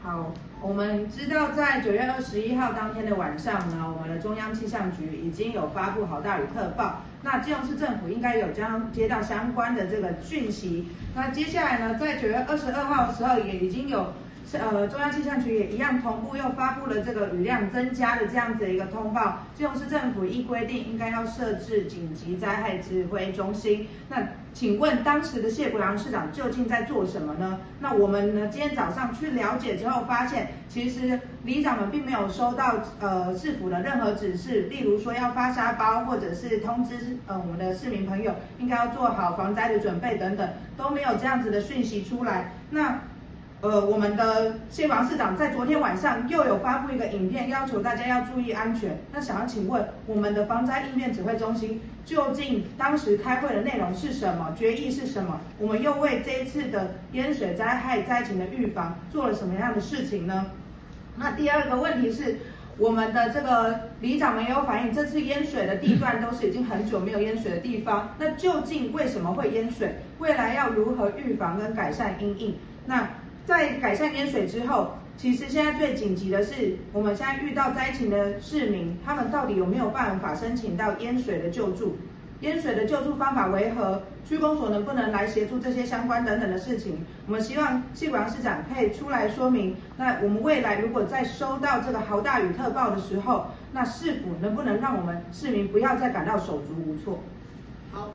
好，我们知道在9月21号当天的晚上呢，我们的中央气象局已经有发布豪大雨特报。那基隆市政府应该有将接到相关的这个讯息。那接下来呢，在9月22号的时候，也已经有中央气象局也一样同步又发布了这个雨量增加的这样子的一个通报。基隆市政府依规定应该要设置紧急灾害指挥中心。那请问当时的谢国良市长究竟在做什么呢？那我们呢今天早上去了解之后发现，其实里长们并没有收到市府的任何指示，例如说要发沙包，或者是通知我们的市民朋友应该要做好防灾的准备等等，都没有这样子的讯息出来。那我们的谢国良市长在昨天晚上又有发布一个影片，要求大家要注意安全。那想要请问，我们的防灾应变指挥中心究竟当时开会的内容是什么？决议是什么？我们又为这一次的淹水灾害灾情的预防做了什么样的事情呢？那第二个问题是，我们的这个里长们也有反映，这次淹水的地段都是已经很久没有淹水的地方。那究竟为什么会淹水？未来要如何预防跟改善因应？那在改善淹水之后，其实现在最紧急的是，我们现在遇到灾情的市民，他们到底有没有办法申请到淹水的救助？淹水的救助方法为何？区公所能不能来协助这些相关等等的事情？我们希望谢国良市长可以出来说明。那我们未来如果在收到这个豪大雨特报的时候，那市府能不能让我们市民不要再感到手足无措？